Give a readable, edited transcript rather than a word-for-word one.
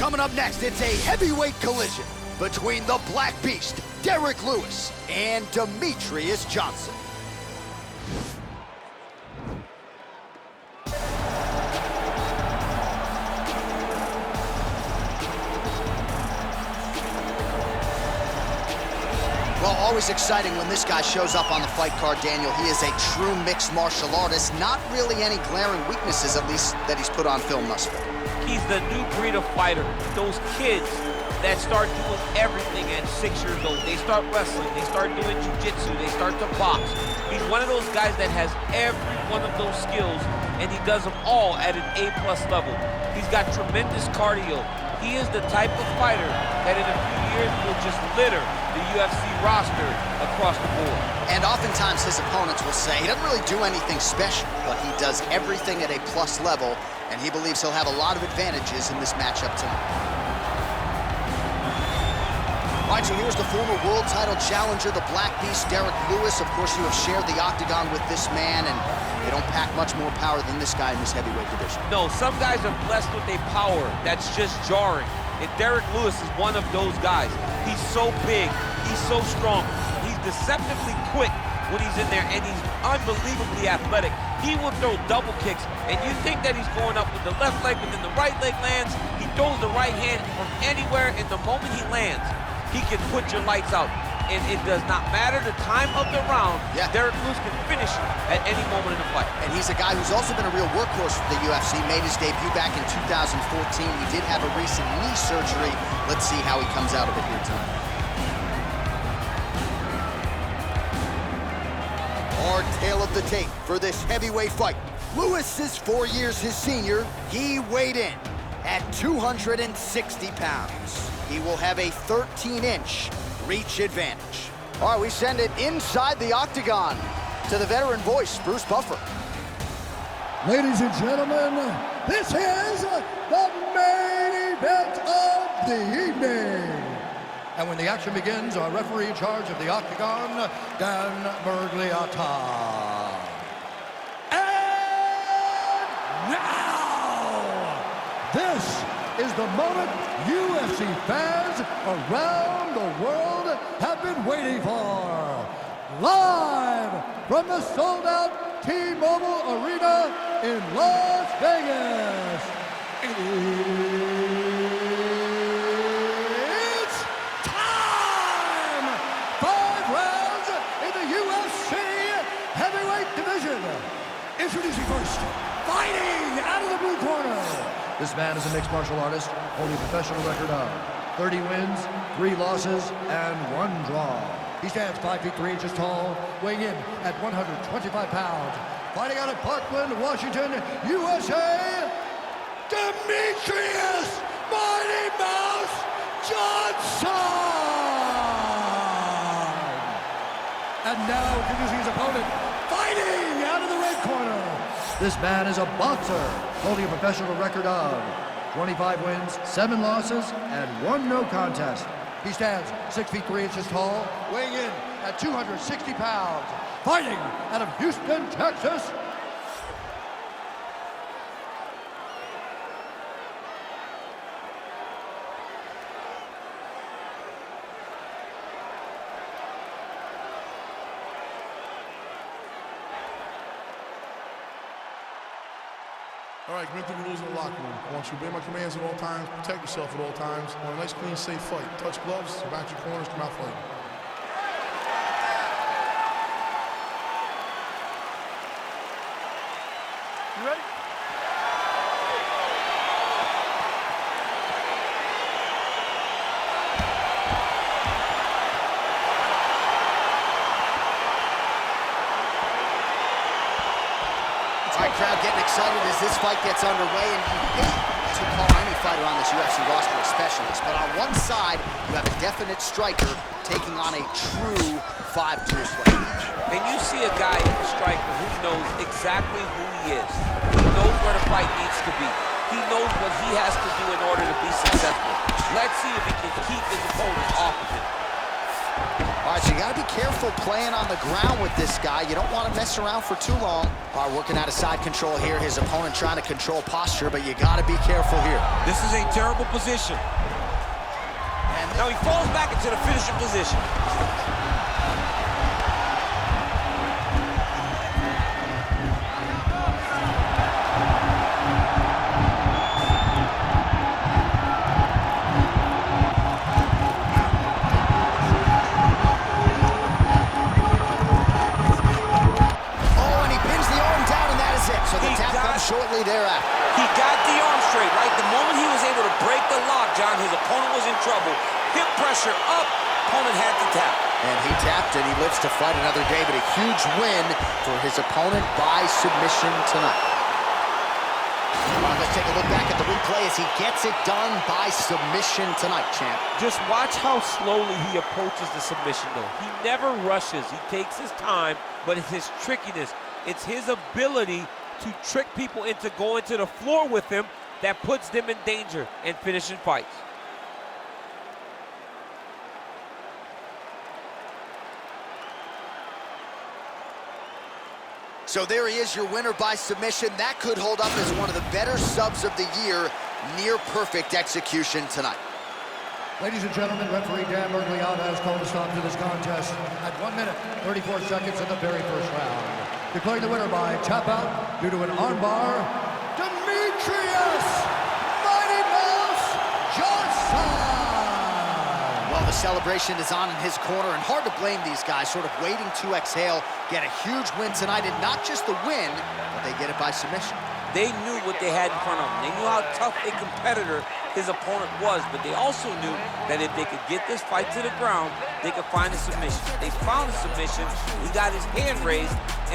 Coming up next, it's a heavyweight collision between the Black Beast, Derek Lewis, and Demetrius Johnson. Well, always exciting when this guy shows up on the fight card, Daniel. He is a true mixed martial artist. Not really any glaring weaknesses, at least, that he's put on film thus far. He's the new breed of fighter. Those kids that start doing everything at 6 years old. They start wrestling, they start doing jiu-jitsu, they start to box. He's one of those guys that has every one of those skills, and he does them all at an A+ level. He's got tremendous cardio. He is the type of fighter that in a few years will just litter the UFC roster across the board. And oftentimes his opponents will say he doesn't really do anything special, but he does everything at a plus level, and he believes he'll have a lot of advantages in this matchup tonight. All right, so here's the former world title challenger, the Black Beast, Derek Lewis. Of course, you have shared the octagon with this man, and they don't pack much more power than this guy in this heavyweight division. No, some guys are blessed with a power that's just jarring, and Derek Lewis is one of those guys. He's so big, he's so strong, he's deceptively quick when he's in there, and he's unbelievably athletic. He will throw double kicks, and you think that he's going up with the left leg, but then the right leg lands. He throws the right hand from anywhere, and the moment he lands, he can put your lights out. And it does not matter the time of the round. Yeah. Derek Lewis can finish you at any moment in the fight. And he's a guy who's also been a real workhorse for the UFC. Made his debut back in 2014. He did have a recent knee surgery. Let's see how he comes out of it here tonight. Our tale of the tape for this heavyweight fight. Lewis is 4 years his senior. He weighed in at 260 pounds. He will have a 13-inch reach advantage. All right, we send it inside the octagon to the veteran voice, Bruce Buffer. Ladies and gentlemen, this is the main event of the evening. And when the action begins, our referee in charge of the octagon, Dan Bergliata. And now, this is the moment UFC fans around the world have been waiting for. Live from the sold-out T-Mobile Arena in Las Vegas. It's time! 5 rounds in the UFC heavyweight division. Introducing first, fighting out of the blue corner. This man is a mixed martial artist, holding a professional record of 30 wins, 3 losses, and 1 draw. He stands 5 feet 3 inches tall, weighing in at 125 pounds. Fighting out of Parkland, Washington, USA, Demetrius Mighty Mouse Johnson! And now introducing his opponent, fighting out of the red corner. This man is a boxer, holding a professional record of 25 wins, 7 losses, and 1 no contest. He stands 6 feet 3 inches tall, weighing in at 260 pounds. Fighting out of Houston, Texas, All right, commit to the rules in the locker room. I want you to obey my commands at all times, protect yourself at all times. I want a nice, clean, safe fight. Touch gloves, back your corners, come out fighting. You ready? All right, crowd getting excited as this fight gets underway, and you hate to call any fighter on this UFC roster a specialist, but on one side, you have a definite striker taking on a true 5-tool player. And you see a guy, a striker, who knows exactly who he is. He knows where the fight needs to be. He knows what he has to do in order to be successful. Let's see if he can keep his opponent off of him. All All right, so you got to be careful playing on the ground with this guy. You don't want to mess around for too long. All right, working out of side control here. His opponent trying to control posture, but you got to be careful here. This is a terrible position. And now he falls back into the finishing position. Shortly thereafter. He got the arm straight, right? The moment he was able to break the lock, John, his opponent was in trouble. Hip pressure up, opponent had to tap. And he tapped and he lives to fight another day, but a huge win for his opponent by submission tonight. All right, let's take a look back at the replay as he gets it done by submission tonight, champ. Just watch how slowly he approaches the submission, though. He never rushes. He takes his time, but it's his trickiness. It's his ability to trick people into going to the floor with him that puts them in danger and finishing fights. So there he is, your winner by submission. That could hold up as one of the better subs of the year. Near perfect execution tonight. Ladies and gentlemen, referee Dan Bergliata has called a stop to this contest at 1 minute, 34 seconds in the very first round. Declaring the winner by tap out due to an armbar, Demetrius Mighty Mouse Johnson! Well, the celebration is on in his corner, and hard to blame these guys, sort of waiting to exhale, get a huge win tonight, and not just the win, but they get it by submission. They knew what they had in front of them. They knew how tough a competitor his opponent was, but they also knew that if they could get this fight to the ground, they could find a submission. They found a submission. He got his hand raised, and